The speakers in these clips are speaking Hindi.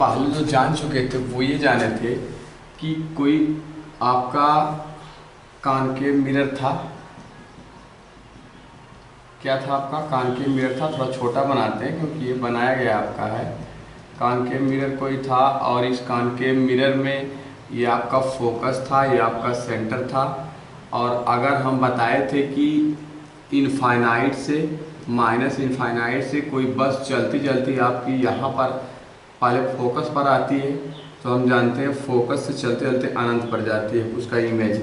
पहले जो जान चुके थे वो ये जाने थे कि कोई आपका कॉनकेव मिरर था। क्या था? आपका कॉनकेव मिरर था। थोड़ा छोटा बनाते हैं क्योंकि ये बनाया गया आपका है। कॉनकेव मिरर कोई था और इस कॉनकेव मिरर में ये आपका फोकस था, ये आपका सेंटर था। और अगर हम बताए थे कि इनफाइनाइट से माइनस इनफाइनाइट से कोई बस चलती चलती आपकी यहाँ पर पहले फोकस पर आती है, तो हम जानते हैं फोकस से चलते चलते अनंत पर जाती है उसका इमेज।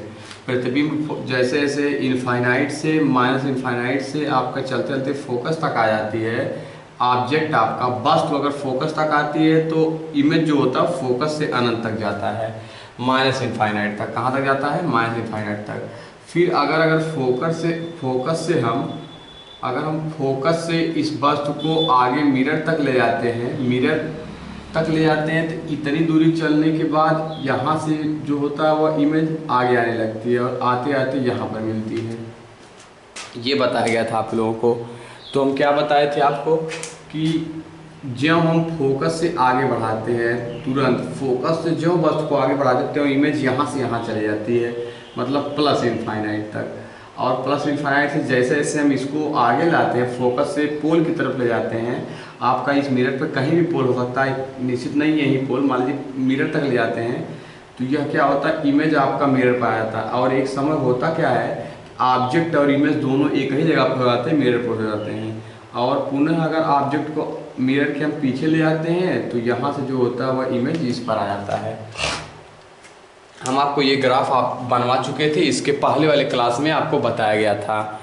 प्रतिबिंब जैसे जैसे इनफाइनाइट से माइनस इनफाइनाइट से आपका चलते चलते फोकस तक आ जाती है। ऑब्जेक्ट आपका वस्तु अगर फोकस तक आती है तो इमेज जो होता है फोकस से अनंत तक जाता है, माइनस इनफाइनाइट तक। कहाँ तक जाता है? माइनस इनफाइनाइट तक। फिर अगर फोकस से इस वस्तु को आगे मिरर तक ले जाते हैं तो इतनी दूरी चलने के बाद यहाँ से जो होता है वह इमेज आगे आने लगती है और आते आते यहाँ पर मिलती है। ये बताया गया था आप लोगों को। तो हम क्या बताए थे आपको कि जब हम फोकस से आगे बढ़ाते हैं, तुरंत फोकस से जो वस्तु को आगे बढ़ाते हैं तो इमेज यहाँ से यहाँ चली जाती है, मतलब प्लस इनफाइनाइट तक। और प्लस इनफाइनाइट से जैसे जैसे हम इसको आगे लाते हैं, फोकस से पोल की तरफ ले जाते हैं। आपका इस मिरर पर कहीं भी पोल हो सकता है, निश्चित नहीं है यही पोल, मान लीजिए मिरर तक ले जाते हैं तो यह क्या होता है, इमेज आपका मिरर पर आ जाता है। और एक समय होता क्या है, ऑब्जेक्ट और इमेज दोनों एक ही जगह पर हो जाते हैं, मिरर पर हो जाते हैं। और पुनः अगर ऑब्जेक्ट को मिरर के हम पीछे ले जाते हैं तो यहाँ से जो होता है वह इमेज इस पर आ जाता है। हम आपको ये ग्राफ आप बनवा चुके थे, इसके पहले वाले क्लास में आपको बताया गया था।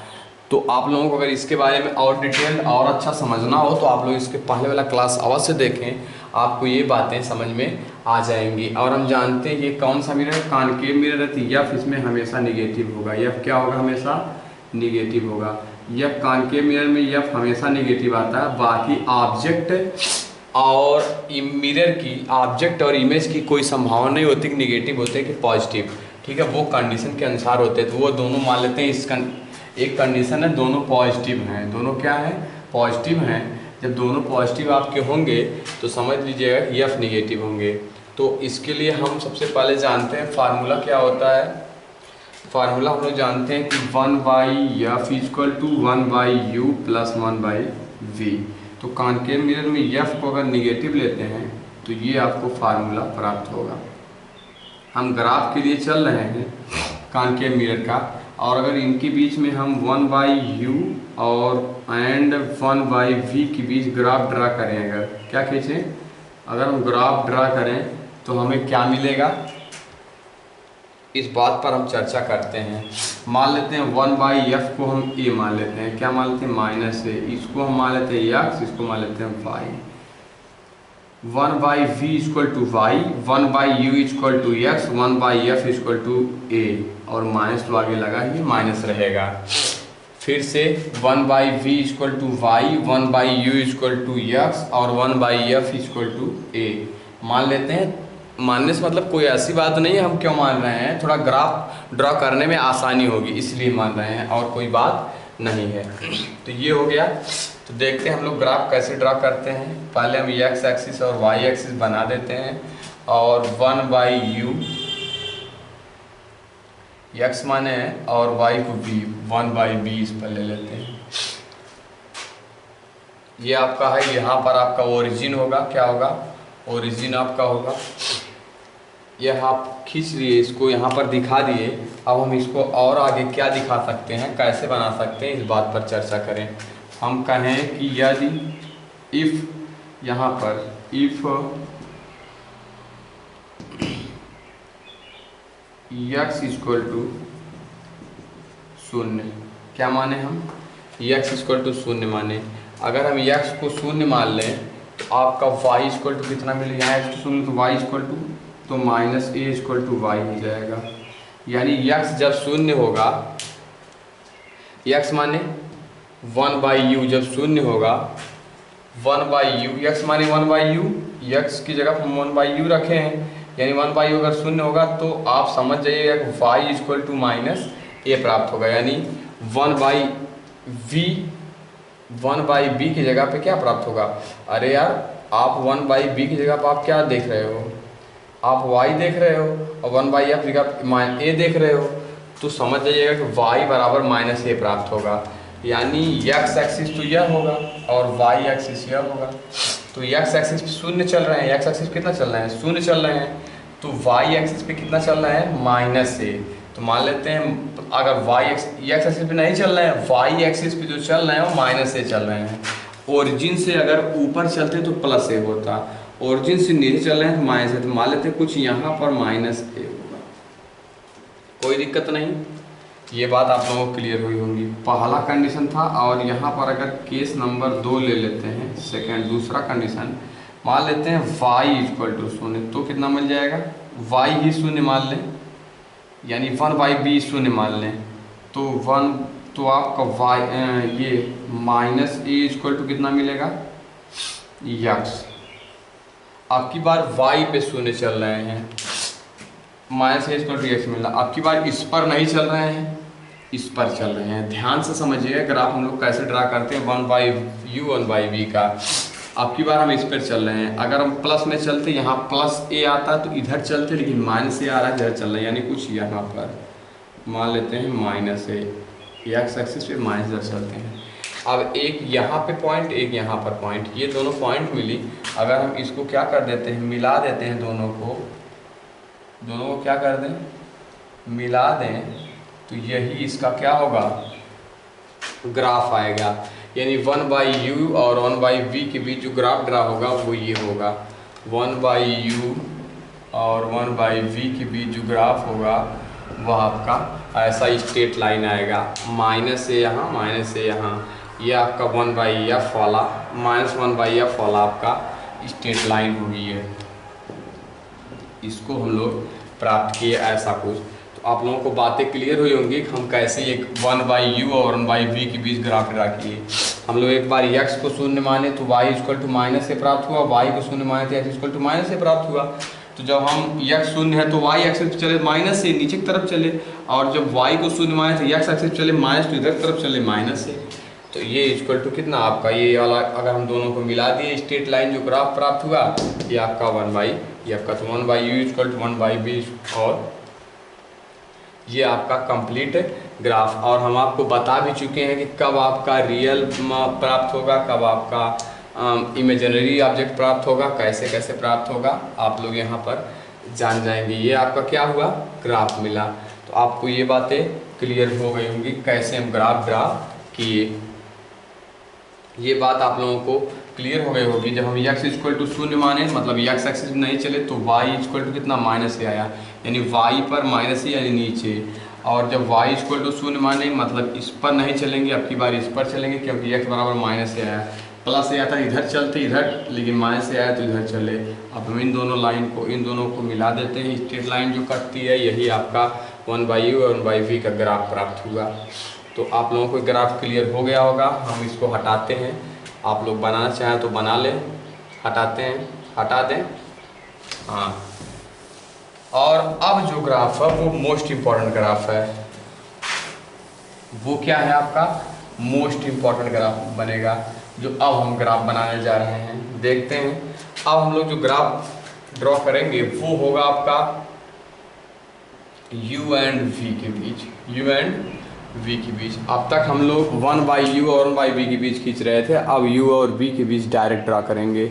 तो आप लोगों को अगर इसके बारे में और डिटेल और अच्छा समझना हो तो आप लोग इसके पहले वाला क्लास अवश्य देखें, आपको ये बातें समझ में आ जाएंगी। और हम जानते हैं ये कौन सा मिरर, कॉनकेव मिरर रहती है, एफ इसमें हमेशा निगेटिव होगा। एफ क्या होगा? हमेशा निगेटिव होगा। यह कॉनकेव मिरर में एफ हमेशा निगेटिव आता है। बाकी ऑब्जेक्ट और इमेज की कोई संभावना नहीं होती कि निगेटिव होते कि पॉजिटिव। ठीक है, वो कंडीशन के अनुसार होते हैं। तो वो दोनों मान लेते हैं एक कंडीशन है दोनों पॉजिटिव हैं। दोनों क्या है? पॉजिटिव हैं। जब दोनों पॉजिटिव आपके होंगे तो समझ लीजिएगा एफ निगेटिव होंगे। तो इसके लिए हम सबसे पहले जानते हैं फार्मूला क्या होता है। फार्मूला हम लोग जानते हैं कि 1/f equal to 1/u plus 1/v। तो कॉनकेव मिरर में एफ को अगर निगेटिव लेते हैं तो ये आपको फार्मूला प्राप्त होगा। हम ग्राफ के लिए चल रहे हैं कॉनकेव मिरर का, और अगर इनके बीच में हम 1/u और 1/v के बीच ग्राफ ड्रा करें, अगर क्या खींचें, अगर हम ग्राफ ड्रा करें तो हमें क्या मिलेगा, इस बात पर हम चर्चा करते हैं। मान लेते हैं 1/f को हम a मान लेते हैं। क्या मान लेते हैं? -a। इसको हम मान लेते हैं x, इसको मान लेते हैं y। 1/v equal to y, 1/u equal to x, 1/f equal to a। और माइनस तो आगे लगा ही, माइनस रहेगा। फिर से 1/v equal to y, 1/u equal to x और 1/f इक्वल टू a मान लेते हैं। मानने से मतलब कोई ऐसी बात नहीं है, हम क्यों मान रहे हैं, थोड़ा ग्राफ ड्रा करने में आसानी होगी इसलिए मान रहे हैं, और कोई बात नहीं है। तो ये हो गया। तो देखते हैं हम लोग ग्राफ कैसे ड्रा करते हैं। पहले हम x एक्सिस और y एक्सिस बना देते हैं और 1/u x माने और y को v, 1/b इस पर ले लेते हैं। ये आपका है, यहाँ पर आपका ओरिजिन होगा। क्या होगा? ओरिजिन आपका होगा। यह आप खींच लिए, इसको यहाँ पर दिखा दिए। अब हम इसको और आगे क्या दिखा सकते हैं, कैसे बना सकते हैं, इस बात पर चर्चा करें। हम कहें कि यदि इफ यहाँ पर इफ x इक्वल टू 0, क्या माने हम? x इक्वल टू 0 माने। अगर हम x को 0 मान लें तो आपका y इक्वल टू कितना मिलेगा? यहाँ x 0 तो y इक्वल टू तो -a इक्वल टू y हो जाएगा। यानी x जब 0 होगा, x माने 1/u जब 0 होगा, 1/u x माने 1/u, x की जगह हम 1/u रखे हैं, यानी 1/u अगर 0 होगा तो आप समझ जाइएगा कि y इक्वल टू -a प्राप्त होगा। यानी 1/b की जगह पे क्या प्राप्त होगा? अरे यार आप 1/b की जगह पर आप क्या देख रहे हो, आप y देख रहे हो, और 1/f की जगह a देख रहे हो, तो समझ जाइएगा कि y बराबर -a प्राप्त होगा। यानी x एक्सिस तो यह होगा और y एक्सिस यह होगा। तो x एक्सिस पे शून्य चल रहे हैं, x एक्सिस कितना चल रहे हैं, शून्य चल रहे हैं। तो y एक्सिस पे कितना चल रहा है, -a। तो मान लेते हैं अगर x एक्सिस पे नहीं चल रहे हैं, y एक्सिस पे जो चल रहे हैं वो -a चल रहे हैं। ओरिजिन से अगर ऊपर चलते तो +a होता, ओरिजिन से नीचे चल रहे हैं तो -a। तो मान लेते हैं कुछ यहाँ पर -a होगा, कोई दिक्कत नहीं। ये बात आप लोगों को क्लियर हुई होगी। पहला कंडीशन था, और यहाँ पर अगर केस नंबर 2 ले लेते हैं, सेकंड दूसरा कंडीशन मान लेते हैं y = 0, तो कितना मिल जाएगा, y ही शून्य मान लें, यानी 1/b शून्य मान लें, तो आपका y ये -a = कितना मिलेगा, x। अब की बार y पे शून्य चल रहे हैं, -a = x मिला। अब की बार इस पर नहीं चल रहे हैं, इस पर चल रहे हैं। ध्यान से समझिएगा ग्राफ हम लोग कैसे ड्रा करते हैं 1/u 1/v का। अब की बार हम इस पर चल रहे हैं, अगर हम प्लस में चलते, यहाँ +a आता तो इधर चलते, लेकिन -a आ रहा है, इधर चल रहा है, यानी कुछ यहाँ पर मान लेते हैं -a, x एक्सिस पे माइनस इधर चलते हैं। अब एक यहाँ पे पॉइंट, एक यहाँ पर पॉइंट, ये दोनों पॉइंट मिली। अगर हम इसको क्या कर देते हैं, मिला देते हैं, दोनों को क्या कर दें, मिला दें, तो यही इसका क्या होगा, ग्राफ आएगा। यानी 1/u और 1/v के बीच जो ग्राफ ड्रा होगा वो ये होगा। 1/u और 1/v के बीच जो ग्राफ होगा वह आपका ऐसा स्ट्रेट लाइन आएगा, -a यहाँ, -a यहाँ, ये आपका 1/f वाला, -1/f वाला आपका स्ट्रेट लाइन होगी है। इसको हम लोग प्राप्त किए ऐसा कुछ। तो आप लोगों को बातें क्लियर हुई होंगी कि हम कैसे एक 1/u और 1/v के बीच ग्राफ ड्रा किए। हम लोग एक बार x को शून्य माने तो y = -a प्राप्त हुआ, y को शून्य माने तो x = -a प्राप्त हुआ। तो जब हम x शून्य है तो y एक्सिस पे चले -a, नीचे की तरफ चले, और जब y को शून्य माने तो x एक्सिस पे चले माइनस, तो इधर तरफ चले -a। तो ये इक्वल टू कितना आपका, ये वाला अगर हम दोनों को मिला दिए, स्ट्रेट लाइन जो ग्राफ प्राप्त हुआ, ये आपका 1/f का, तो 1/u = 1/b, और ये आपका कंप्लीट ग्राफ। और हम आपको बता भी चुके हैं कि कब आपका रियल प्राप्त होगा, कब आपका इमेजिनरी ऑब्जेक्ट प्राप्त होगा, कैसे कैसे प्राप्त होगा, आप लोग यहाँ पर जान जाएंगे। ये आपका क्या हुआ, ग्राफ मिला। तो आपको ये बातें क्लियर हो गई होंगी कैसे हम ग्राफ ड्रा किए। ये बात आप लोगों को क्लियर हो गई होगी। जब हम x = 0 माने, मतलब x एक्सिस में नहीं चले, तो y = कितना, -a आया, यानी y पर -a यानी नीचे। और जब y = 0 माने, मतलब इस पर नहीं चलेंगे, अब की बार इस पर चलेंगे, क्योंकि x बराबर -a आया, प्लस a आता इधर चलते इधर, लेकिन -a आया तो इधर चले। अब हम इन दोनों को मिला देते हैं, स्ट्रेट लाइन जो कटती है, यही आपका 1/u और 1/v का ग्राफ प्राप्त हुआ। तो आप लोगों को ग्राफ क्लियर हो गया होगा। हम इसको हटाते हैं, आप लोग बनाना चाहें तो बना लें, हटाते हैं, हटा दें, हाँ। और अब जो ग्राफ है वो मोस्ट इम्पॉर्टेंट ग्राफ है। वो क्या है आपका, मोस्ट इम्पॉर्टेंट ग्राफ बनेगा, जो अब हम ग्राफ बनाने जा रहे हैं। देखते हैं अब हम लोग जो ग्राफ ड्रॉ करेंगे वो होगा आपका u एंड v के बीच, u एंड v के बीच। अब तक हम लोग 1/u और 1/v के बीच खींच रहे थे, अब u और v के बीच डायरेक्ट ड्रा करेंगे।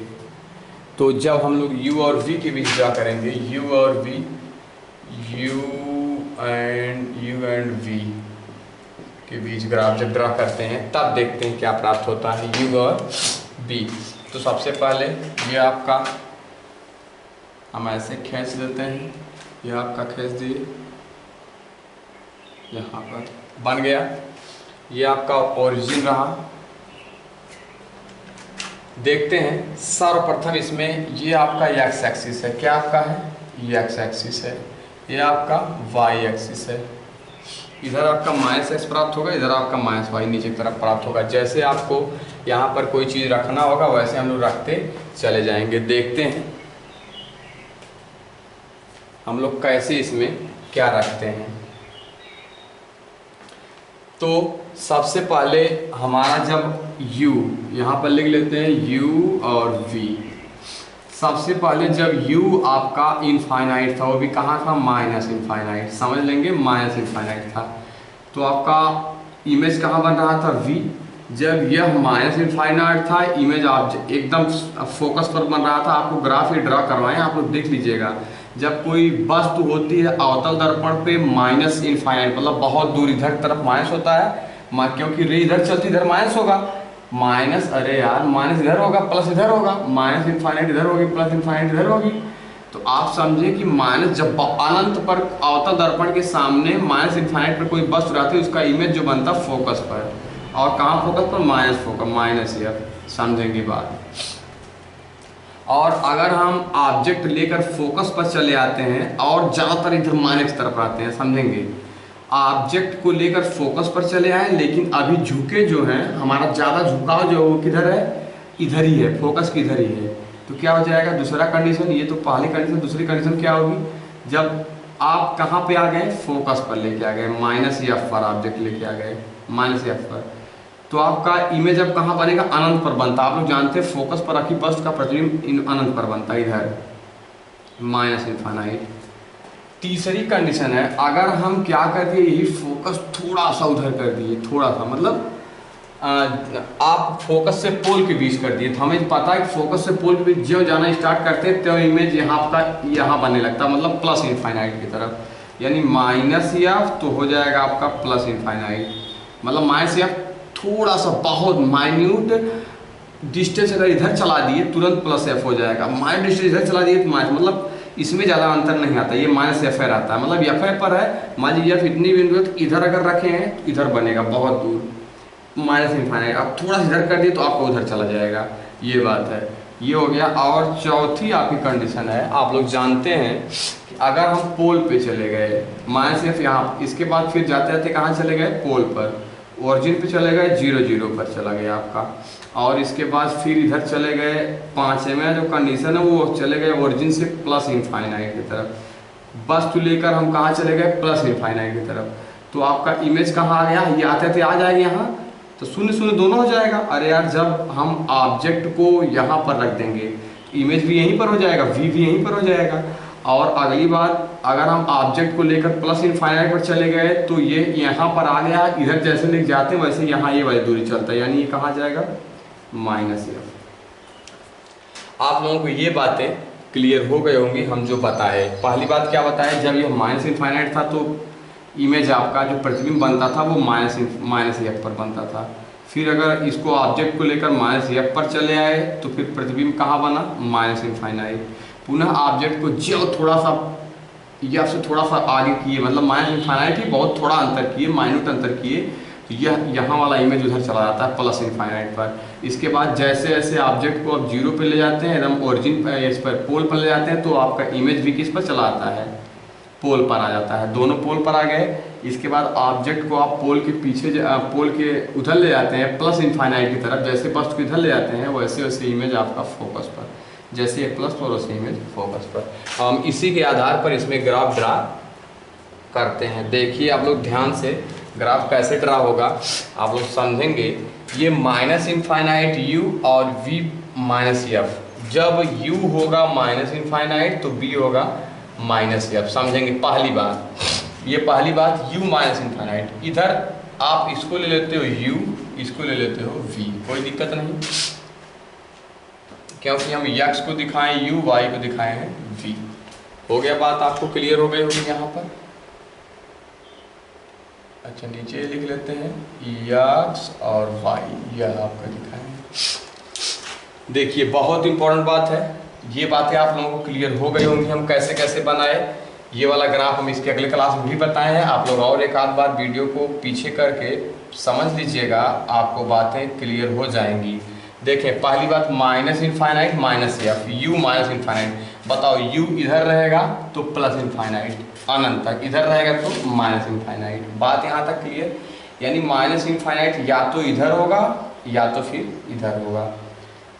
तो जब हम लोग u और v के बीच ड्रा करेंगे, u और v, u एंड v के बीच ग्राफ जब ड्रा करते हैं तब देखते हैं क्या प्राप्त होता है, u और v। तो सबसे पहले ये आपका हम ऐसे खींच देते हैं, ये आपका खींच दिए, यहाँ पर बन गया। ये आपका ओरिजिन रहा। देखते हैं सर्वप्रथम इसमें ये आपका x एक्सिस है, क्या आपका है, ये x एक्सिस है, ये आपका y एक्सिस है। इधर आपका -x प्राप्त होगा, इधर आपका -y नीचे की तरफ प्राप्त होगा। जैसे आपको यहाँ पर कोई चीज़ रखना होगा वैसे हम लोग रखते चले जाएंगे। देखते हैं हम लोग कैसे इसमें क्या रखते हैं। तो सबसे पहले हमारा जब u यहाँ पर लिख लेते हैं, u और v, सबसे पहले जब u आपका इनफाइनाइट था, वो भी कहाँ था, माइनस इनफाइनाइट, समझ लेंगे माइनस इनफाइनाइट था, तो आपका इमेज कहाँ बन रहा था, v। जब यह माइनस इनफाइनाइट था, इमेज आप एकदम फोकस पर बन रहा था। आपको ग्राफ ये ड्रा करवाएं, आप लोग देख लीजिएगा। जब कोई वस्तु होती है अवतल दर्पण पे माइनस इनफाइनाइट, मतलब बहुत दूर इधर तरफ माइनस होता है, क्योंकि रे इधर चलती इधर माइनस होगा, माइनस, अरे यार माइनस इधर होगा प्लस इधर होगा, माइनस इनफाइनाइट इधर होगी प्लस इनफाइनाइट इधर होगी। तो आप समझे कि माइनस जब अनंत पर अवतल दर्पण के सामने माइनस इनफाइनाइट पर कोई वस्तु रहती है, उसका इमेज जो बनता फोकस पर, और कहाँ फोकस पर, माइनस फोकस, माइनस एफ। समझेंगे बात। और अगर हम ऑब्जेक्ट लेकर फोकस पर चले आते हैं और ज़्यादातर इधर माइनस की तरफ आते हैं, समझेंगे, ऑब्जेक्ट को लेकर फोकस पर चले आए, लेकिन अभी झुके जो हैं, हमारा ज़्यादा झुकाव जो वो किधर है, इधर ही है, फोकस की इधर ही है। तो क्या हो जाएगा, दूसरा कंडीशन, ये तो पहली कंडीशन, दूसरी कंडीशन क्या होगी, जब आप कहाँ पे आ गए, फोकस पर लेके आ गए, माइनस एफ पर ऑब्जेक्ट लेके आ गए, माइनस एफ पर, तो आपका इमेज अब कहाँ बनेगा, अनंत पर बनता। आप लोग जानते हैं फोकस पर रखी वस्तु का प्रतिबिंब अनंत पर बनता है, इधर माइनस इनफाइनाइट। तीसरी कंडीशन है, अगर हम क्या कर दिए, यही फोकस थोड़ा सा उधर कर दिए, थोड़ा सा मतलब आप फोकस से पोल के बीच कर दिए, तो हमें पता है कि फोकस से पोल के बीच जो जाना स्टार्ट करते हैं तो इमेज यहाँ का यहाँ बनने लगता है, मतलब प्लस इनफाइनाइट की तरफ, यानी माइनस एफ तो हो जाएगा आपका प्लस इनफाइनाइट, मतलब माइनस एफ थोड़ा सा बहुत माइन्यूट डिस्टेंस अगर इधर चला दिए तुरंत प्लस एफ हो जाएगा, माइन्यूट डिस्टेंस इधर चला दिए तो माइनस, मतलब इसमें ज़्यादा अंतर नहीं आता, ये माइनस एफ आता है, मतलब एफ पर है, मान लीजिए एफ इतनी बिंदु है तो इधर अगर रखे हैं तो इधर बनेगा बहुत दूर, माइनस इनफाइनाइट। आप थोड़ा सा इधर कर दिए तो आपको उधर चला जाएगा, ये बात है, ये हो गया। और चौथी आपकी कंडीशन है, आप लोग जानते हैं कि अगर हम पोल पे चले गए, माइनस एफ यहाँ, इसके बाद फिर जाते जाते कहाँ चले गए, पोल पर, ओरिजिन पे चले गए, 0 0 पर चला गया आपका, और इसके बाद फिर इधर चले गए, पाँचवें जो कंडीशन है वो चले गए ओरिजिन से प्लस इनफाइनाइट की तरफ, वस्तु लेकर हम कहाँ चले गए, प्लस इनफाइनाइट की तरफ। तो आपका इमेज कहाँ आ गया, ये आते आते आ जाएगी यहाँ, तो शून्य शून्य दोनों हो जाएगा। अरे यार, जब हम ऑब्जेक्ट को यहाँ पर रख देंगे इमेज भी यहीं पर हो जाएगा, वी भी यहीं पर हो जाएगा। और अगली बात, अगर हम ऑब्जेक्ट को लेकर प्लस इनफाइनाइट पर चले गए तो ये यहाँ पर आ गया, इधर जैसे लेके जाते हैं वैसे यहाँ ये वाली दूरी चलता है, यानी ये कहाँ जाएगा, माइनस एफ। आप लोगों को ये बातें क्लियर हो गई होंगी हम जो बताए। पहली बात क्या बताए, जब ये माइनस इनफाइनाइट था तो इमेज आपका जो प्रतिबिंब बनता था वो माइनस एफ पर बनता था। फिर अगर इसको ऑब्जेक्ट को लेकर माइनस एफ पर चले आए तो फिर प्रतिबिंब कहाँ बना, माइनस इनफाइनाइट। पुनः ऑब्जेक्ट को जो थोड़ा सा एफ से थोड़ा सा आगे किए, मतलब माइनस इनफाइनाइट ही बहुत थोड़ा अंतर किए, माइन्यूट अंतर किए, तो यह यहाँ वाला इमेज उधर चला जाता है प्लस इनफाइनाइट पर। इसके बाद जैसे जैसे ऑब्जेक्ट को आप 0 पे ले जाते हैं, एकदम ओरिजिन इस पर पोल पर ले जाते हैं, तो आपका इमेज भी किस पर चला आता है, पोल पर आ जाता है। दोनों पोल पर आ गए। इसके बाद ऑब्जेक्ट को आप पोल के पीछे पोल के उधर ले जाते हैं प्लस इनफाइनाइट की तरफ, जैसे वस्तु को इधर ले जाते हैं वैसे वैसे इमेज आपका फोकस पर, जैसे एक प्लस और वैसे इमेज फोकस पर। हम इसी के आधार पर इसमें ग्राफ ड्रा करते हैं। देखिए आप लोग ध्यान से, ग्राफ कैसे ड्रा होगा आप लोग समझेंगे। ये माइनस इनफाइनाइट u और v माइनस एफ, जब u होगा माइनस इनफाइनाइट तो v होगा माइनस एफ, समझेंगे। पहली बात, ये पहली बात, u माइनस इनफाइनाइट, इधर आप इसको ले लेते हो u, इसको ले लेते हो v, कोई दिक्कत नहीं, क्योंकि हम x को दिखाएं u, y को दिखाए हैं v। हो गया बात, आपको क्लियर हो गई होगी यहाँ पर। अच्छा, नीचे लिख लेते हैं x और y, यह आपका दिखाएं। देखिए बहुत इंपॉर्टेंट बात है, ये बातें आप लोगों को क्लियर हो गई होंगी हम कैसे कैसे बनाए। ये वाला ग्राफ हम इसके अगले क्लास में भी बताए हैं। आप लोग और एक आध बार वीडियो को पीछे करके समझ लीजिएगा, आपको बातें क्लियर हो जाएंगी। देखें पहली बात, minus infinite minus F, u minus infinite, बताओ u इधर रहेगा तो प्लस इनफाइनाइट अनंत तक, इधर रहेगा तो माइनस इनफाइनाइट। बात यहाँ तक क्लियर, यानी माइनस इनफाइनाइट या तो इधर होगा या तो फिर इधर होगा।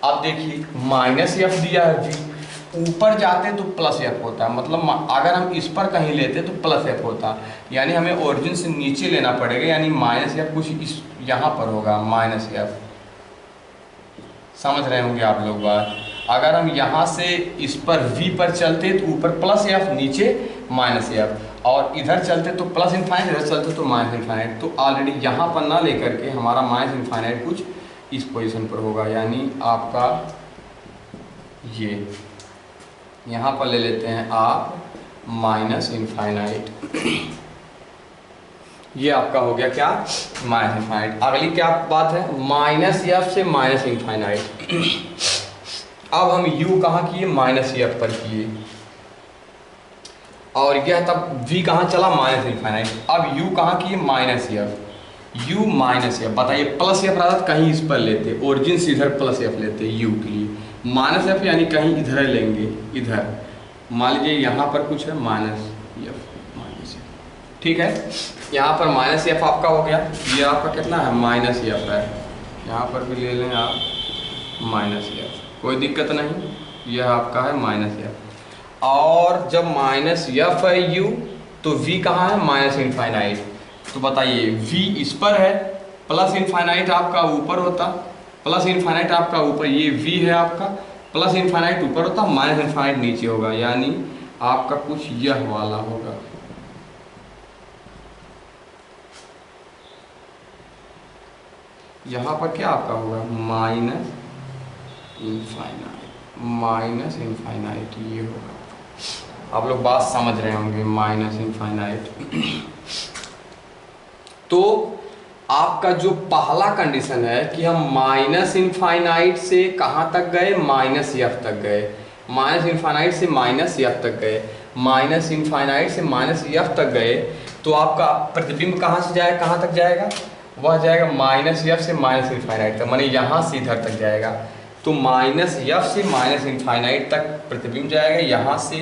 अब देखिए माइनस एफ दिया है v, ऊपर जाते तो प्लस एफ होता है, मतलब अगर हम इस पर कहीं लेते तो प्लस एफ होता, यानी हमें ओरिजिन से नीचे लेना पड़ेगा, यानी माइनस एफ कुछ इस यहाँ पर होगा माइनस एफ। समझ रहे होंगे आप लोग बात। अगर हम यहाँ से इस पर v पर चलते तो ऊपर प्लस एफ, नीचे माइनस एफ, और इधर चलते तो प्लस इनफाइनाइट, इधर चलते तो माइनस इनफाइनाइट। तो ऑलरेडी यहाँ पर ना लेकर के हमारा माइनस इनफाइनाइट कुछ इस पोजीशन पर होगा, यानी आपका ये यहाँ पर ले लेते हैं आप माइनस इनफाइनाइट। ये आपका हो गया क्या, माइनस इनफाइनाइट। अगली क्या बात है, माइनस एफ से माइनस इनफाइनाइट। अब हम u कहाँ किए, माइनस एफ पर किए, और यह तब v कहाँ चला, माइनस इनफाइनाइट। अब u कहाँ किए, minus F, u minus F. बताइए प्लस एफ रहता कहीं इस पर लेते, ओरिजिन से इधर प्लस एफ लेते u के लिए, माइनस एफ यानी कहीं इधर लेंगे, इधर मान लीजिए यहाँ पर कुछ है माइनस एफ, ठीक है। यहाँ पर माइनस एफ आपका हो गया, ये आपका कितना है, माइनस एफ है। यहाँ पर भी ले लें आप माइनस एफ, कोई दिक्कत नहीं, यह आपका है माइनस एफ। और जब माइनस एफ है u तो v कहाँ है, माइनस इनफाइनाइट। तो बताइए v इस पर है, प्लस इनफाइनाइट आपका ऊपर होता, प्लस इनफाइनाइट आपका ऊपर, ये v है आपका, प्लस इनफाइनाइट ऊपर होता, माइनस इनफाइनाइट नीचे होगा, यानी आपका कुछ यह वाला होगा। यहाँ पर क्या आपका होगा, माइनस इनफाइनाइट, माइनस इनफाइनाइट ये होगा। आप लोग बात समझ रहे होंगे, माइनस इनफाइनाइट। तो आपका जो पहला कंडीशन है कि हम माइनस इनफाइनाइट से कहाँ तक गए, माइनस एफ तक गए, माइनस इनफाइनाइट से माइनस एफ तक गए, माइनस इनफाइनाइट से माइनस एफ तक गए, तो आपका प्रतिबिंब कहाँ से जाएगा, कहाँ तक जाएगा, वह जाएगा माइनस एफ से माइनस इनफाइनाइट तक, माने यहाँ से इधर तक जाएगा। तो माइनस एफ से माइनस इनफाइनाइट तक प्रतिबिंब जाएगा, यहाँ से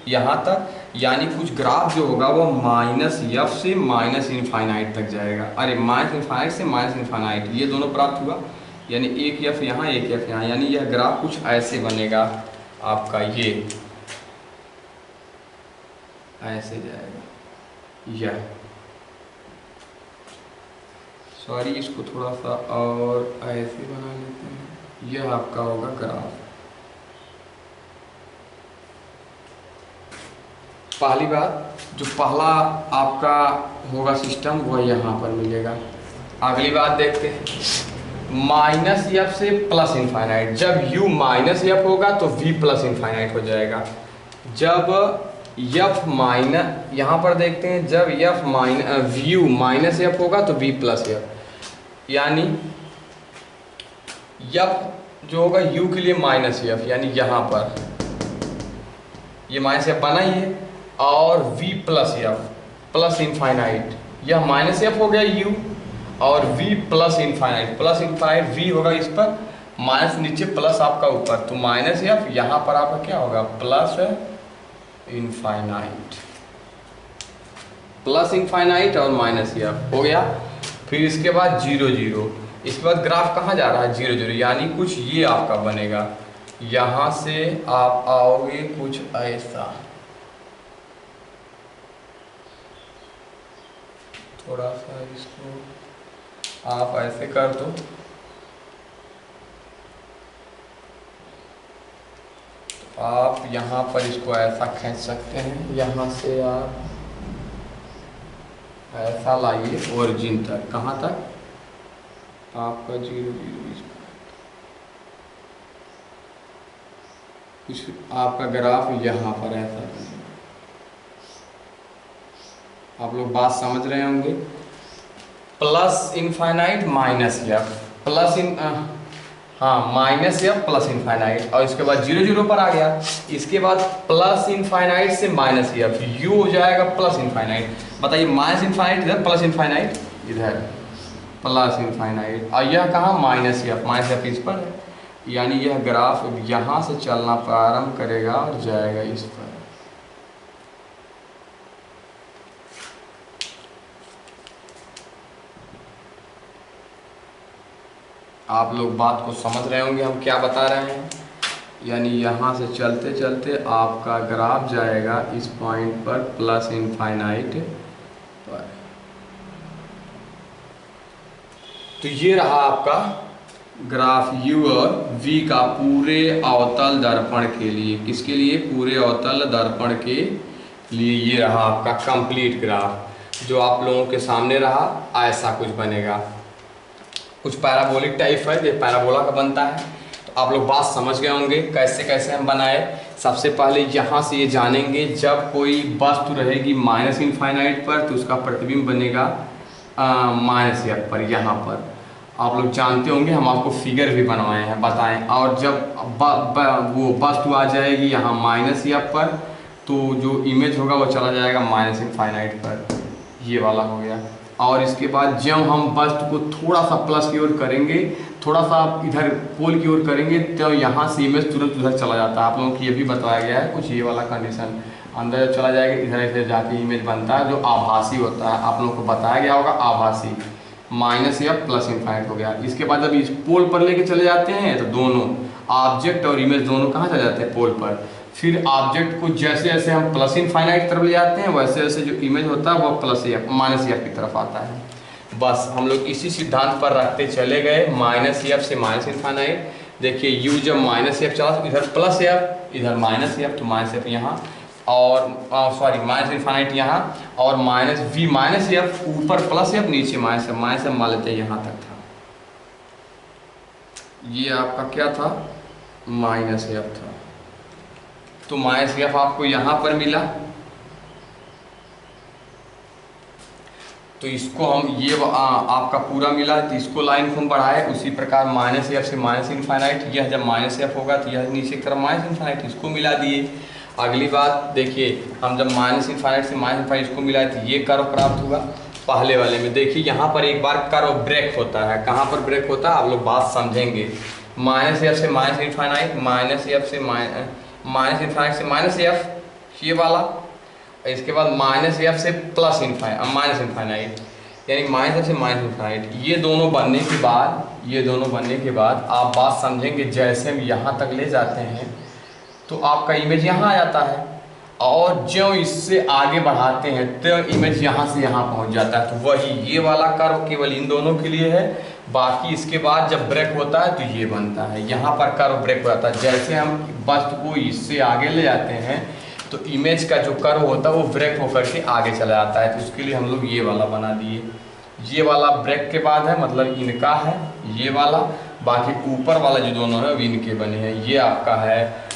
यहाँ तक, यानी कुछ ग्राफ जो होगा वो माइनस एफ से माइनस इनफाइनाइट तक जाएगा। अरे माइनस इनफाइनाइट से माइनस इनफाइनाइट, ये दोनों प्राप्त हुआ, यानी एक एफ यहाँ एक एफ यहाँ, यानी यह ग्राफ कुछ ऐसे बनेगा आपका, ये ऐसे जाएगा। यह सॉरी इसको थोड़ा सा और ऐसे बना लेते हैं, यह आपका होगा ग्राफ। पहली बात, जो पहला आपका होगा सिस्टम वह यहाँ पर मिलेगा। अगली बात देखते हैं, माइनस एफ से प्लस इनफाइनाइट। जब u माइनस एफ होगा तो v प्लस इनफाइनाइट हो जाएगा। जब एफ माइनस, यहाँ पर देखते हैं, जब F minus u minus F होगा तो v प्लस एफ, यानी एफ जो होगा u के लिए माइनस एफ, यानी यहाँ पर ये माइनस एफ बना ही है, और v plus F plus infinite, यह माइनस एफ हो गया u, और v plus infinite, plus infinite v होगा इस पर, माइनस नीचे प्लस आपका ऊपर, तो माइनस एफ, यहाँ पर आपका क्या होगा, प्लस इनफाइनाइट, प्लस इनफाइनाइट और माइनस एफ हो गया। फिर इसके बाद 0 0, इसके बाद ग्राफ कहाँ जा रहा है, 0 0, यानी कुछ ये आपका बनेगा, यहाँ से आप आओगे कुछ ऐसा, थोड़ा सा इसको आप ऐसे कर दो, तो आप यहाँ पर इसको ऐसा खींच सकते हैं, यहाँ से आप ऐसा लाइए ओरिजिन तक, कहाँ तक, आपका 0 0, कुछ आपका ग्राफ यहाँ पर ऐसा बनेगा। आप लोग बात समझ रहे होंगे। Plus infinite minus F, plus in हाँ माइनस एफ प्लस इनफाइनाइट, और इसके बाद 0 0 पर आ गया। इसके बाद प्लस इनफाइनाइट से माइनस एफ, यू हो जाएगा प्लस इनफाइनाइट। बताइए माइनस इनफाइनाइट इधर, प्लस इनफाइनाइट इधर, प्लस इनफाइनाइट, और यह कहाँ माइनस एफ, माइनस एफ इस पर है, यानी यह ग्राफ यहाँ से चलना प्रारंभ करेगा और जाएगा इस पर। आप लोग बात को समझ रहे होंगे हम क्या बता रहे हैं, यानी यहाँ से चलते चलते आपका ग्राफ जाएगा इस पॉइंट पर प्लस इनफाइनाइट पर। तो ये रहा आपका ग्राफ U और V का पूरे अवतल दर्पण के लिए, किसके लिए? पूरे अवतल दर्पण के लिए ये रहा आपका कंप्लीट ग्राफ जो आप लोगों के सामने रहा। ऐसा कुछ बनेगा, कुछ पैराबोलिक टाइप है, ये पैराबोला का बनता है। तो आप लोग बात समझ गए होंगे कैसे कैसे हम बनाए। सबसे पहले यहाँ से ये जानेंगे, जब कोई वस्तु रहेगी माइनस इनफाइनाइट पर तो उसका प्रतिबिंब बनेगा माइनस एफ पर। यहाँ पर आप लोग जानते होंगे, हम आपको फिगर भी बनवाए हैं, बताएं। और जब वो वस्तु आ जाएगी यहाँ माइनस एफ पर तो जो इमेज होगा वो चला जाएगा माइनस इनफाइनाइट पर। ये वाला हो गया। और इसके बाद जब हम वस्तु को थोड़ा सा प्लस की ओर करेंगे, थोड़ा सा इधर पोल की ओर करेंगे, तो यहाँ से इमेज तुरंत उधर चला जाता है। आप लोगों को ये भी बताया गया है कुछ ये वाला कंडीशन, अंदर चला जाएगा, इधर इधर जाके इमेज बनता है जो आभासी होता है। आप लोगों को बताया गया होगा आभासी, माइनस या प्लस इनफाइनाइट हो गया। इसके बाद जब इस पोल पर लेके चले जाते हैं तो दोनों ऑब्जेक्ट और इमेज दोनों कहाँ चले जाते हैं? पोल पर। फिर ऑब्जेक्ट को जैसे जैसे हम प्लस इनफाइनाइट तरफ ले जाते हैं वैसे वैसे जो इमेज होता है वो प्लस या माइनस एफ की तरफ आता है। बस हम लोग इसी सिद्धांत पर रखते चले गए, माइनस एफ से माइनस इनफाइनाइट। देखिए यू जब माइनस एफ चला तो इधर प्लस एफ, इधर माइनस एफ, तो माइनस एफ यहाँ, और सॉरी माइनस इनफाइनाइट यहाँ, और माइनस वी माइनस एफ ऊपर प्लस एफ नीचे माइनस एफ। माइनस एफ मान लेते हैं यहाँ तक था, ये आपका क्या था? माइनस एफ था। तो माइनस एफ आपको यहाँ पर मिला, तो इसको हम ये आपका पूरा मिला, तो इसको लाइन को हम बढ़ाए। उसी प्रकार माइनस एफ से माइनस इनफाइनाइट, यह जब माइनस एफ होगा तो यह नीचे की तरफ माइनस इनफाइनाइट, इसको मिला दिए। अगली बात देखिए, हम जब माइनस इनफाइनाइट से माइनस इनफाइनाइट इसको मिलाए तो ये कर्व प्राप्त हुआ। पहले वाले में देखिए यहाँ पर एक बार कर्व ब्रेक होता है। कहाँ पर ब्रेक होता है आप लोग बात समझेंगे। माइनस एफ से माइनस इनफाइनाइट, माइनस एफ से माइनस इनफाइनाइट से माइनस एफ ये वाला, इसके बाद माइनस एफ से प्लस माइनस इनफाइनाइट, यानी माइनस एफ से माइनस इनफाइनाइट। ये दोनों बनने के बाद आप बात समझेंगे, जैसे हम यहाँ तक ले जाते हैं तो आपका इमेज यहाँ आ जाता है, और जो इससे आगे बढ़ाते हैं तो इमेज यहाँ से यहाँ पहुँच जाता है। तो वही ये वाला कर्व केवल इन दोनों के लिए है। बाकी इसके बाद जब ब्रेक होता है तो ये बनता है, यहाँ पर कर्व ब्रेक हो जाता है। जैसे हम वस्तु को इससे आगे ले जाते हैं तो इमेज का जो कर्व होता है वो ब्रेक होकर के आगे चला जाता है। तो उसके लिए हम लोग ये वाला बना दिए। ये वाला ब्रेक के बाद है, मतलब इनका है ये वाला। बाकी ऊपर वाला जो दोनों है वो इनके बने हैं। ये आपका है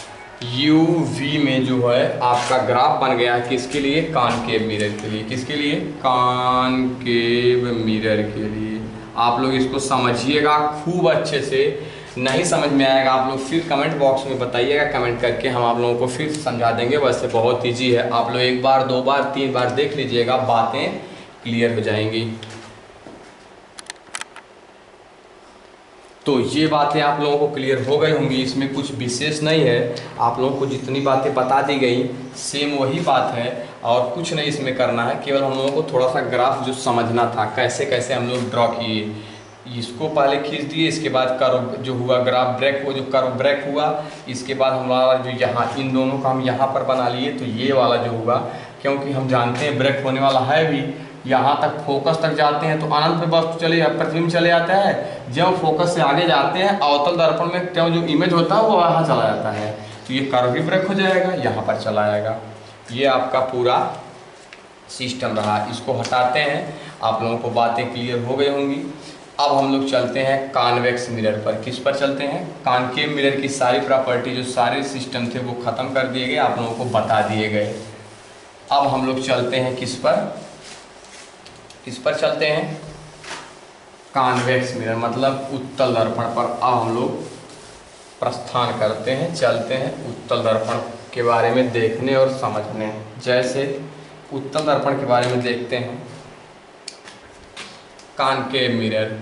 यू वी में जो है आपका ग्राफ बन गया है, किसके लिए? कॉनकेव मिरर के लिए। किसके लिए? कॉनकेव मिरर के लिए। आप लोग इसको समझिएगा खूब अच्छे से। नहीं समझ में आएगा आप लोग फिर कमेंट बॉक्स में बताइएगा, कमेंट करके हम आप लोगों को फिर समझा देंगे। वैसे बहुत ईजी है, आप लोग एक बार, दो बार, तीन बार देख लीजिएगा, बातें क्लियर हो जाएंगी। तो ये बातें आप लोगों को क्लियर हो गई होंगी, इसमें कुछ विशेष नहीं है। आप लोगों को जितनी बातें बता दी गई सेम वही बात है, और कुछ नहीं इसमें करना है। केवल हम लोगों को थोड़ा सा ग्राफ जो समझना था, कैसे कैसे हम लोग ड्रॉ किए, इसको पहले खींच दिए। इसके बाद कर्व जो हुआ ग्राफ ब्रेक, वो जो कर्व ब्रेक हुआ, इसके बाद हमारा जो यहाँ इन दोनों का हम यहाँ पर बना लिए। तो ये वाला जो हुआ, क्योंकि हम जानते हैं ब्रेक होने वाला है भी, यहाँ तक फोकस तक जाते हैं तो अनंत पे वस्तु चले प्रतिबिंब चले जाता है। जब फोकस से आगे जाते हैं अवतल दर्पण में, तो जो इमेज होता है वो वहाँ चला जाता है। तो ये कर्व भी ब्रेक हो जाएगा, यहाँ पर चला आएगा। ये आपका पूरा सिस्टम रहा। इसको हटाते हैं, आप लोगों को बातें क्लियर हो गई होंगी। अब हम लोग चलते हैं कॉन्वेक्स मिरर पर। किस पर चलते हैं? कॉनकेव मिरर की सारी प्रॉपर्टी, जो सारे सिस्टम थे वो ख़त्म कर दिए गए, आप लोगों को बता दिए गए। अब हम लोग चलते हैं किस पर? किस पर चलते हैं? कॉन्वेक्स मिरर, मतलब उत्तल दर्पण पर। अब हम लोग प्रस्थान करते हैं, चलते हैं उत्तल दर्पण के बारे में देखने और समझने। जैसे उत्तल दर्पण के बारे में देखते हैं, concave mirror,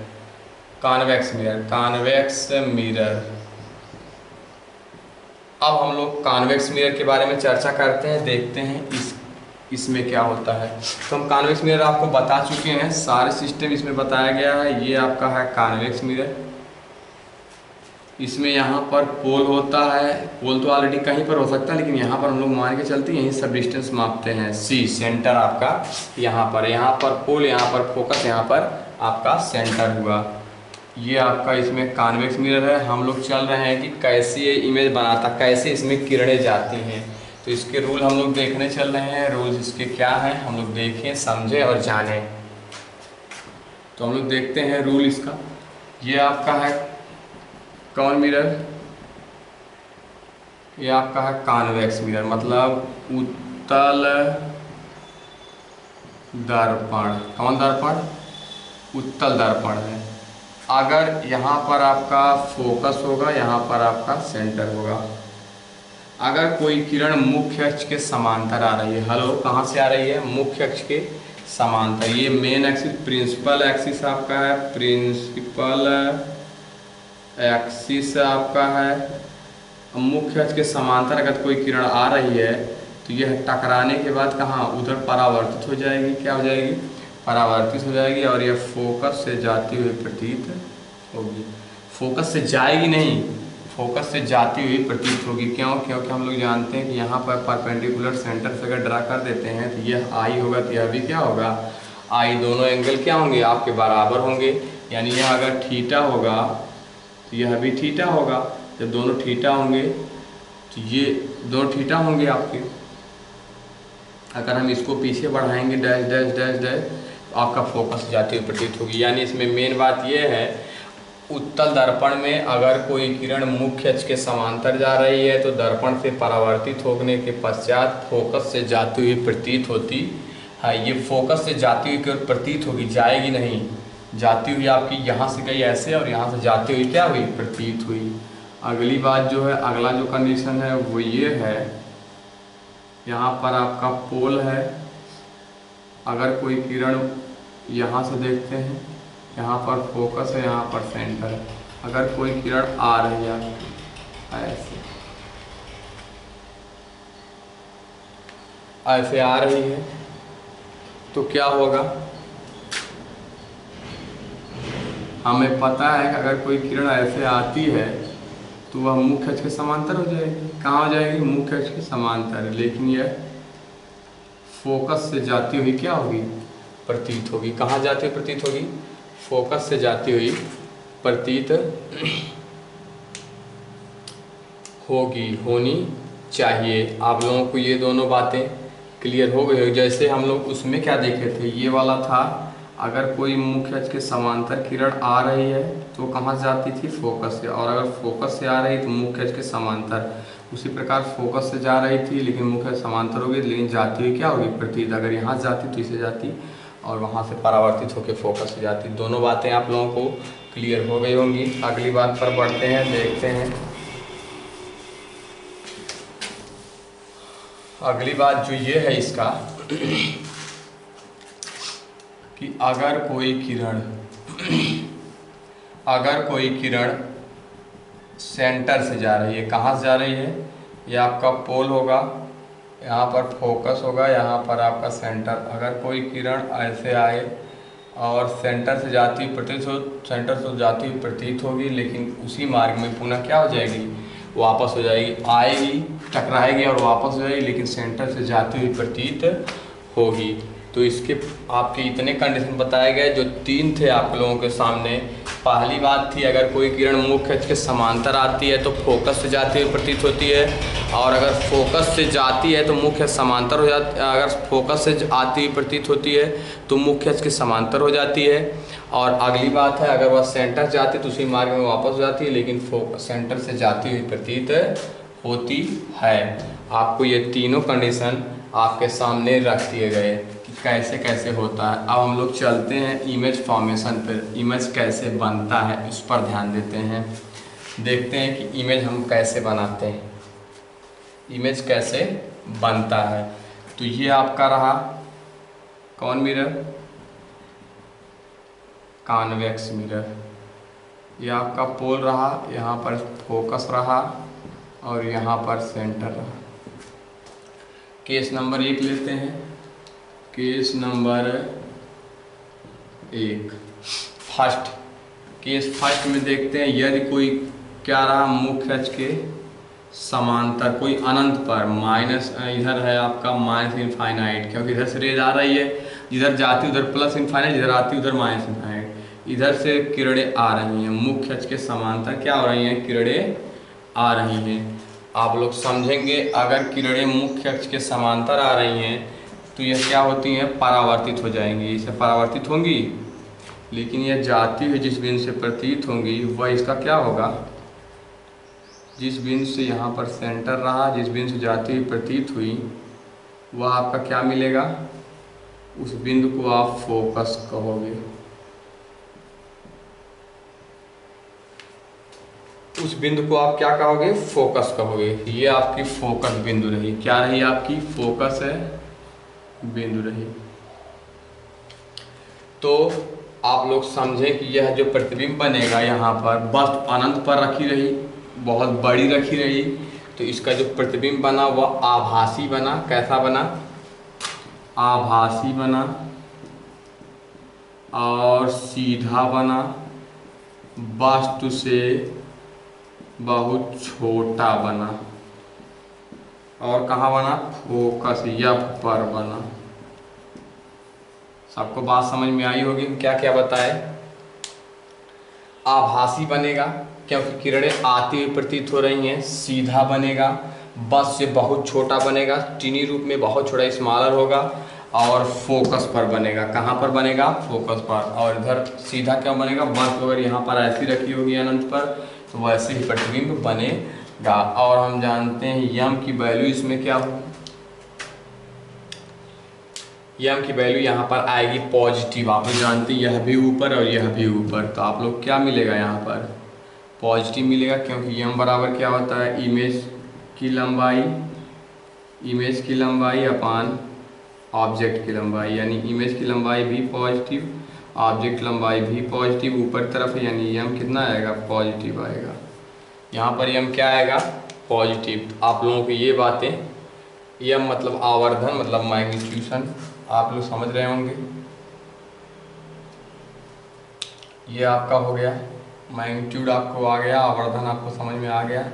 convex mirror, convex mirror. अब हम लोग कॉन्वेक्स मिरर के बारे में चर्चा करते हैं, देखते हैं इसमें क्या होता है। तो हम कॉन्वेक्स मिरर आपको बता चुके हैं, सारे सिस्टम इसमें बताया गया है। ये आपका है कॉन्वेक्स मिरर। इसमें यहाँ पर पोल होता है, पोल तो ऑलरेडी कहीं पर हो सकता है, लेकिन यहाँ पर हम लोग मान के चलते हैं, यहीं सब डिस्टेंस मापते हैं। सी सेंटर आपका यहाँ पर पोल, यहाँ पर फोकस, यहाँ पर आपका सेंटर हुआ। ये आपका इसमें कॉन्वेक्स मिरर है। हम लोग चल रहे हैं कि कैसे ये इमेज बनाता, कैसे इसमें किरणें जाती हैं, तो इसके रूल हम लोग देखने चल रहे हैं। रूल्स इसके क्या हैं हम लोग देखें, समझें और जानें। तो हम लोग देखते हैं रूल इसका। ये आपका है कौन मिरर, ये आपका है कॉन्वेक्स मिरर, मतलब उत्तल दर्पण। कौन दर्पण? उत्तल दर्पण है। अगर यहाँ पर आपका फोकस होगा, यहाँ पर आपका सेंटर होगा। अगर कोई किरण मुख्य अक्ष के समांतर आ रही है, हेलो कहाँ से आ रही है? मुख्य अक्ष के समांतर। ये मेन एक्सिस, प्रिंसिपल एक्सिस आपका है, प्रिंसिपल एक्सिस आपका है। मुख्य अक्ष के समांतर अगर कोई किरण आ रही है तो यह टकराने के बाद कहाँ? उधर परावर्तित हो जाएगी। क्या हो जाएगी? परावर्तित हो जाएगी और यह फोकस से जाती हुई प्रतीत होगी। फोकस से जाएगी नहीं, फोकस से जाती हुई प्रतीत होगी। क्यों? क्योंकि हम लोग जानते हैं कि यहाँ पर परपेंडिकुलर सेंटर से अगर ड्रा कर देते हैं तो यह आई होगा तो यह भी क्या होगा? आई। दोनों एंगल क्या होंगे? आपके बराबर होंगे। यानी यह अगर थीटा होगा तो यह भी थीटा होगा। जब दोनों थीटा होंगे तो ये दोनों थीटा होंगे आपके। अगर हम इसको पीछे बढ़ाएंगे डैश डैश डैश डैश तो आपका फोकस जाती हुई प्रतीत होगी। यानी इसमें मेन बात यह है, उत्तल दर्पण में अगर कोई किरण मुख्य अक्ष के समांतर जा रही है तो दर्पण से परावर्तित होने के पश्चात फोकस से जाती हुई प्रतीत होती है। ये फोकस से जाती हुई केवल प्रतीत होगी, जाएगी नहीं। जाती हुई आपकी यहाँ से गई ऐसे और यहाँ से जाती हुई क्या हुई? प्रतीत हुई। अगली बात जो है, अगला जो कंडीशन है वो ये है, यहाँ पर आपका पोल है। अगर कोई किरण यहाँ से देखते हैं, यहाँ पर फोकस है, यहाँ पर सेंटर है। अगर कोई किरण आ रही है ऐसे ऐसे आ रही है तो क्या होगा? हमें पता है कि अगर कोई किरण ऐसे आती है तो वह मुख्य अक्ष के समांतर हो जाएगी। कहाँ हो जाएगी? मुख्य अक्ष के समांतर। लेकिन यह फोकस से जाती हुई क्या होगी? प्रतीत होगी। कहाँ जाती हुई प्रतीत होगी? फोकस से जाती हुई प्रतीत होगी, होनी चाहिए। आप लोगों को ये दोनों बातें क्लियर हो गई हो। जैसे हम लोग उसमें क्या देखे थे, ये वाला था, अगर कोई मुख्य अक्ष के समांतर किरण आ रही है तो कहाँ जाती थी? फोकस से। और अगर फोकस से आ रही तो मुख्य अक्ष के समांतर। उसी प्रकार फोकस से जा रही थी लेकिन मुख्य समांतर होगी, लेकिन जाती हुई क्या होगी? प्रतीत। अगर यहाँ जाती तो इसे जाती और वहाँ से परावर्तित होकर फोकस से जाती। दोनों बातें आप लोगों को क्लियर हो गई होंगी। अगली बात पर बढ़ते हैं, देखते हैं। अगली बात जो ये है इसका कि अगर कोई किरण सेंटर से जा रही है, कहाँ से जा रही है? ये आपका पोल होगा, यहाँ पर फोकस होगा, यहाँ पर आपका सेंटर। अगर कोई किरण ऐसे आए और सेंटर से जाती हुई प्रतीत होगी, लेकिन उसी मार्ग में पुनः क्या हो जाएगी? वापस हो जाएगी। आएगी, टकराएगी और वापस हो जाएगी, लेकिन सेंटर से जाती हुई प्रतीत होगी। तो इसके आपके इतने कंडीशन बताए गए जो 3 थे आप लोगों के सामने। पहली बात थी, अगर कोई किरण मुख्य अक्ष के समांतर आती है तो फोकस से जाती हुई प्रतीत होती है, और अगर फोकस से जाती है तो मुख्य समांतर हो जाती है। अगर फोकस से आती हुई प्रतीत होती है तो मुख्य अक्ष के समांतर हो जाती है। और अगली बात है, अगर वह सेंटर जाती है तो उसी मार्ग में वापस हो जाती है, लेकिन सेंटर से जाती हुई प्रतीत होती है। आपको ये तीनों कंडीशन आपके सामने रख दिए गए कि कैसे कैसे होता है। अब हम लोग चलते हैं इमेज फॉर्मेशन पर। इमेज कैसे बनता है उस पर ध्यान देते हैं। देखते हैं कि इमेज हम कैसे बनाते हैं, इमेज कैसे बनता है। तो ये आपका रहा कौन मिरर? Convex mirror. ये आपका पोल रहा, यहाँ पर फोकस रहा और यहाँ पर सेंटर रहा। केस नंबर 1 लेते हैं। Case number 1 first case first में देखते हैं, यदि कोई क्या रहा? मुख्य अक्ष के समांतर, कोई अनंत पर, माइनस इधर है आपका माइनस इनफाइनाइट, क्योंकि इधर से रेज आ रही है, जिधर जाती उधर प्लस इनफाइनाइट, जिधर आती उधर माइनस इनफाइनाइट। इधर से किरणें आ रही हैं, मुख्य अक्ष के समांतर क्या हो रही हैं, किरणें आ रही हैं। आप लोग समझेंगे अगर किरणें मुख्य अक्ष के समांतर आ रही हैं तो यह क्या होती हैं, परावर्तित हो जाएंगी, इसे परावर्तित होंगी। लेकिन यह जाती हुई जिस बिंदु से प्रतीत होंगी वह इसका क्या होगा, जिस बिंदु से यहाँ पर सेंटर रहा, जिस बिंदु से जाती हुई प्रतीत हुई वह आपका क्या मिलेगा, उस बिंदु को आप फोकस कहोगे। उस बिंदु को आप क्या कहोगे, फोकस कहोगे। ये आपकी फोकस बिंदु रही, क्या रही, आपकी फोकस है बिंदु रही। तो आप लोग समझें कि यह जो प्रतिबिंब बनेगा यहाँ पर वस्तु अनंत पर रखी रही, बहुत बड़ी रखी रही, तो इसका जो प्रतिबिंब बना वह आभासी बना। कैसा बना, आभासी बना और सीधा बना, वस्तु से बहुत छोटा बना। और कहाँ बना, फोकस एफ पर बना। सबको बात समझ में आई होगी, क्या क्या बताए। आभासी बनेगा क्योंकि किरणें आती हुई प्रतीत हो रही हैं, सीधा बनेगा, बस से बहुत छोटा बनेगा, टीनी रूप में बहुत छोटा स्मॉलर होगा, और फोकस पर बनेगा। कहाँ पर बनेगा, फोकस पर। और इधर सीधा क्या बनेगा, बस अगर यहाँ पर ऐसी रखी होगी अनंत पर तो वैसे ही प्रतिबिंब बनेगा। और हम जानते हैं यम की वैल्यू इसमें क्या होगी, यम की वैल्यू यहाँ पर आएगी पॉजिटिव। आप लोग जानते हैं यह भी ऊपर और यह भी ऊपर, तो आप लोग क्या मिलेगा यहाँ पर, पॉजिटिव मिलेगा। क्योंकि यम बराबर क्या होता है, इमेज की लंबाई, इमेज की लंबाई अपान ऑब्जेक्ट की लंबाई, यानी इमेज की लंबाई भी पॉजिटिव, ऑब्जेक्ट लंबाई भी पॉजिटिव ऊपर तरफ है, यानी यम कितना आएगा, पॉजिटिव आएगा। यहाँ पर यम क्या आएगा, पॉजिटिव। आप लोगों को ये बातें, यम मतलब आवर्धन मतलब मैग्नीट्यूशन, आप लोग समझ रहे होंगे। ये आपका हो गया, मैग्नीट्यूड आपको आ गया, आवर्धन आपको समझ में आ गया,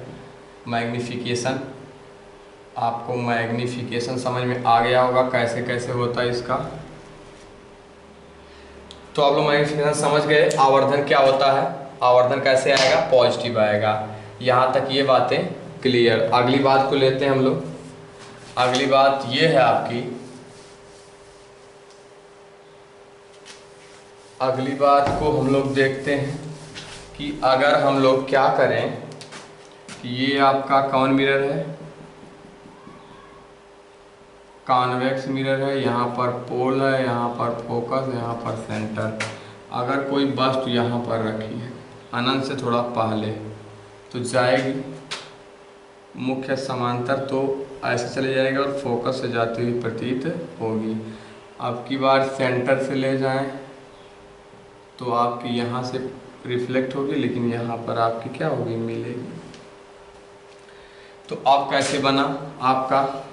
मैग्निफिकेशन आपको मैग्निफिकेशन समझ में आ गया होगा कैसे कैसे होता है इसका। तो आप लोग मैग्निफिकेशन समझ गए। आवर्धन क्या होता है, आवर्धन कैसे आएगा, पॉजिटिव आएगा। यहाँ तक ये बातें क्लियर। अगली बात को लेते हैं हम लोग। अगली बात ये है आपकी, अगली बात को हम लोग देखते हैं कि अगर हम लोग क्या करें कि ये आपका कौन मिरर है, कॉन्वेक्स मिरर है, यहाँ पर पोल है, यहाँ पर फोकस है, यहाँ पर सेंटर। अगर कोई वस्तु यहाँ पर रखी है अनंत से थोड़ा पहले तो जाएगी मुख्य समांतर, तो ऐसे चले जाएगा और फोकस से जाती हुई प्रतीत होगी। अब की बार सेंटर से ले जाएं तो आपकी यहाँ से रिफ्लेक्ट होगी, लेकिन यहाँ पर आपकी क्या होगी, मिलेगी। तो अब कैसे बना आपका,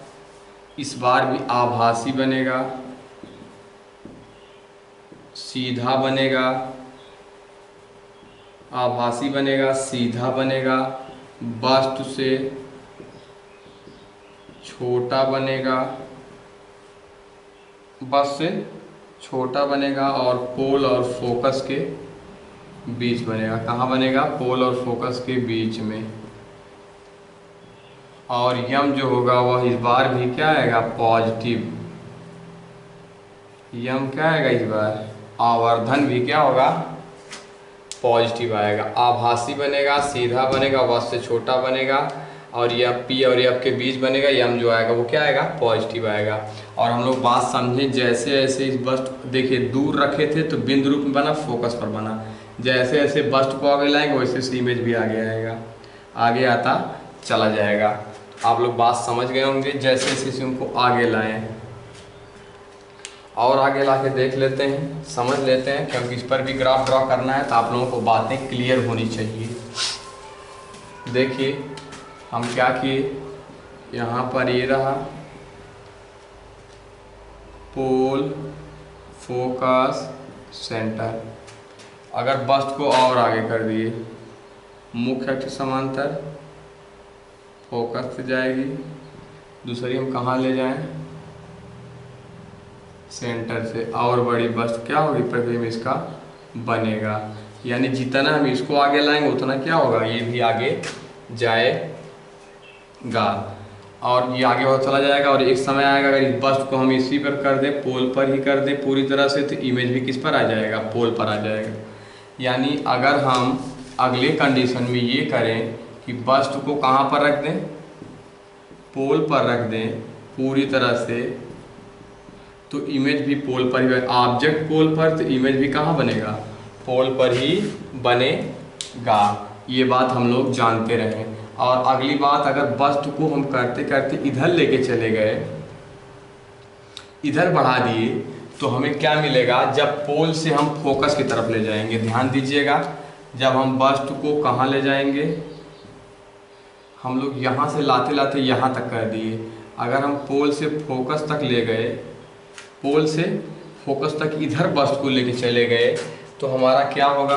इस बार भी आभासी बनेगा, सीधा बनेगा, आभासी बनेगा, सीधा बनेगा, वस्तु से छोटा बनेगा, बस से छोटा बनेगा, और पोल और फोकस के बीच बनेगा। कहाँ बनेगा, पोल और फोकस के बीच में। और यम जो होगा वह इस बार भी क्या आएगा, पॉजिटिव। यम क्या आएगा इस बार, आवर्धन भी क्या होगा, पॉजिटिव आएगा। आभासी बनेगा, सीधा बनेगा, वस्तु से छोटा बनेगा, और यह पी और एफ के बीच बनेगा। यम जो आएगा वो क्या आएगा, पॉजिटिव आएगा। और हम लोग बात समझें, जैसे जैसे इस वस्तु देखिए दूर रखे थे तो बिंदु रूप में बना, फोकस पर बना। जैसे जैसे वस्तु को आगे लाएंगे वैसे वैसे इमेज भी आगे आएगा, आगे आता चला जाएगा। आप लोग बात समझ गए होंगे। जैसे जैसे उनको आगे लाएं और आगे ला के देख लेते हैं, समझ लेते हैं, क्योंकि इस पर भी ग्राफ ड्रॉ करना है तो आप लोगों को बातें क्लियर होनी चाहिए। देखिए हम क्या किए, यहाँ पर ये रहा पोल, फोकस, सेंटर। अगर वस्तु को और आगे कर दिए, मुख्य अक्ष समांतर, फोकस से जाएगी, दूसरी हम कहाँ ले जाएं, सेंटर से, और बड़ी वस्तु क्या होगी, प्रतिबिंब इसका बनेगा। यानी जितना हम इसको आगे लाएंगे उतना क्या होगा, ये भी आगे जाएगा और ये आगे और चला जाएगा। और एक समय आएगा अगर इस बस्ट को हम इसी पर कर दें, पोल पर ही कर दें पूरी तरह से, तो इमेज भी किस पर आ जाएगा, पोल पर आ जाएगा। यानी अगर हम अगले कंडीशन में ये करें कि बस्ट को कहाँ पर रख दें, पोल पर रख दें पूरी तरह से, तो इमेज भी पोल पर ही, ऑब्जेक्ट पोल पर तो इमेज भी कहाँ बनेगा, पोल पर ही बनेगा। ये बात हम लोग जानते रहे। और अगली बात, अगर बस्ट को हम करते करते इधर लेके चले गए, इधर बढ़ा दिए, तो हमें क्या मिलेगा, जब पोल से हम फोकस की तरफ ले जाएंगे, ध्यान दीजिएगा, जब हम बस्ट को कहाँ ले जाएंगे, हम लोग यहाँ से लाते लाते यहाँ तक कर दिए, अगर हम पोल से फोकस तक ले गए, पोल से फोकस तक इधर बस्ट को लेके चले गए, तो हमारा क्या होगा,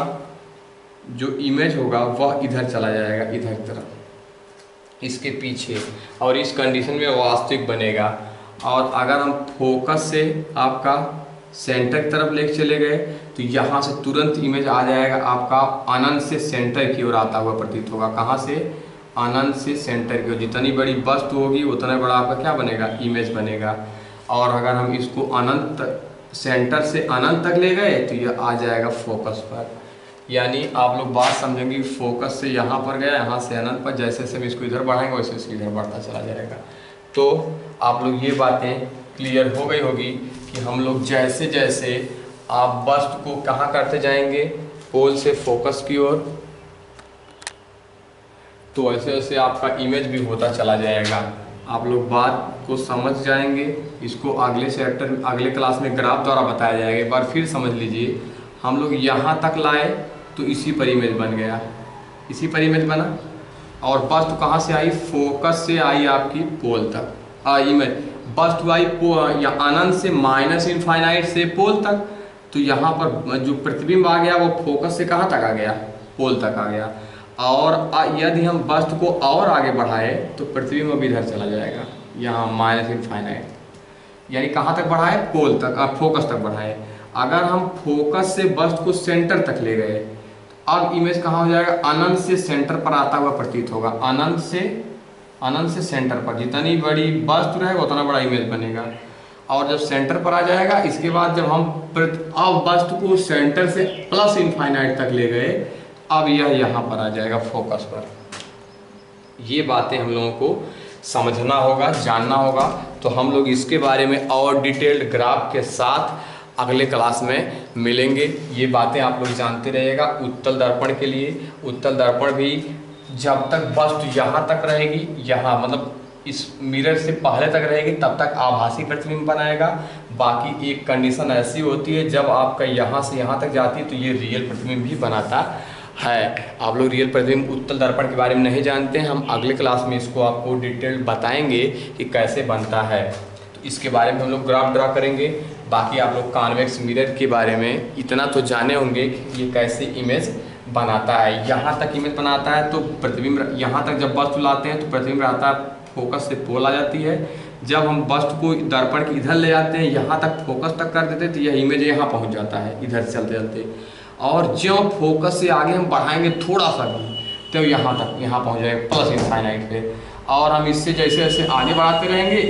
जो इमेज होगा वह इधर चला जाएगा, इधर तरफ इसके पीछे, और इस कंडीशन में वास्तविक बनेगा। और अगर हम फोकस से आपका सेंटर की तरफ लेके चले गए, तो यहाँ से तुरंत इमेज आ जाएगा आपका अनंत से सेंटर की ओर आता हुआ प्रतीत होगा। कहाँ से, अनंत से सेंटर की ओर। जितनी बड़ी वस्तु होगी उतना बड़ा आपका क्या बनेगा, इमेज बनेगा। और अगर हम इसको अनंत, सेंटर से अनंत तक ले गए, तो यह आ जाएगा फोकस पर। यानी आप लोग बात समझेंगे, फोकस से यहाँ पर गया, यहाँ से अनंत पर, जैसे जैसे हम इसको इधर बढ़ाएंगे वैसे वैसे इधर बढ़ता चला जाएगा। तो आप लोग ये बातें क्लियर हो गई होगी कि हम लोग जैसे जैसे आप बस्ट को कहाँ करते जाएंगे, पोल से फोकस की ओर, तो वैसे वैसे आपका इमेज भी होता चला जाएगा। आप लोग बात को समझ जाएंगे। इसको अगले चैप्टर, अगले क्लास में ग्राफ द्वारा बताया जाएगा। एक बार फिर समझ लीजिए, हम लोग यहाँ तक लाए तो इसी पर इमेज बन गया, इसी पर इमेज बना। और बस्ट कहाँ से आई, फोकस से आई आपकी पोल तक, इमेज बस्ट आई या अनंत से माइनस इनफाइनाइट से पोल तक। तो यहाँ पर जो प्रतिबिंब आ गया वो फोकस से कहाँ तक आ गया, पोल तक आ गया। और यदि हम बस्ट को और आगे बढ़ाए तो प्रतिबिंब भी इधर चला जाएगा, यहाँ माइनस इनफाइनाइट, यानी कहाँ तक बढ़ाए, पोल तक, फोकस तक बढ़ाए। अगर हम फोकस से बस्ट को सेंटर तक ले गए, अब इमेज कहाँ हो जाएगा, अनंत से सेंटर पर आता हुआ प्रतीत होगा। अनंत से सेंटर पर जितनी बड़ी बस्ट रहेगा उतना बड़ा इमेज बनेगा। और जब सेंटर पर आ जाएगा, इसके बाद जब हम अब बस्ट को सेंटर से प्लस इनफाइनाइट तक ले गए, अब यह यहाँ पर आ जाएगा फोकस पर। ये बातें हम लोगों को समझना होगा, जानना होगा। तो हम लोग इसके बारे में और डिटेल्ड ग्राफ के साथ अगले क्लास में मिलेंगे। ये बातें आप लोग जानते रहिएगा। उत्तल दर्पण के लिए, उत्तल दर्पण भी जब तक बस्ट यहाँ तक रहेगी, यहाँ मतलब इस मिरर से पहले तक रहेगी, तब तक आभासी प्रतिबिंब बनाएगा। बाकी एक कंडीशन ऐसी होती है, जब आपका यहाँ से यहाँ तक जाती है तो ये रियल प्रतिबिंब भी बनाता है। आप लोग रियल प्रतिबिंब उत्तल दर्पण के बारे में नहीं जानते हैं, हम अगले क्लास में इसको आपको डिटेल बताएंगे कि कैसे बनता है। तो इसके बारे में हम लोग ग्राफ ड्रा करेंगे। बाकी आप लोग कॉन्वेक्स मिरर के बारे में इतना तो जाने होंगे कि ये कैसे इमेज बनाता है। यहाँ तक इमेज बनाता है तो प्रतिबिंब, यहाँ तक जब बस्ट लाते हैं तो प्रतिबिंब आता है, फोकस से पोल आ जाती है। जब हम बस्ट को दर्पण के इधर ले जाते हैं, यहाँ तक फोकस तक कर देते हैं, तो यह इमेज यहाँ पहुँच जाता है इधर चलते चलते। और जब फोकस से आगे हम बढ़ाएंगे थोड़ा सा भी, तो यहाँ तक, यहाँ पहुँच जाएगा प्लस इनफाइनाइट पे। और हम इससे जैसे जैसे आगे बढ़ाते रहेंगे,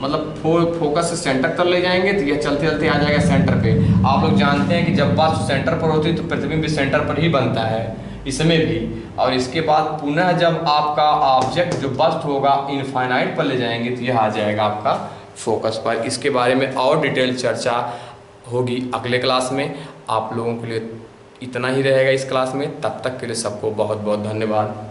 मतलब फोकस से सेंटर तक ले जाएंगे, तो यह चलते चलते आ जाएगा सेंटर पे। आप लोग जानते हैं कि जब बस्ट सेंटर पर होती है तो प्रतिबिंब भी सेंटर पर ही बनता है, इसमें भी। और इसके बाद पुनः जब आपका ऑब्जेक्ट जो बस्ट होगा इनफाइनाइट पर ले जाएंगे, तो यह आ जाएगा आपका फोकस पर। इसके बारे में और डिटेल चर्चा होगी अगले क्लास में। आप लोगों के लिए इतना ही रहेगा इस क्लास में। तब तक के लिए सबको बहुत बहुत धन्यवाद।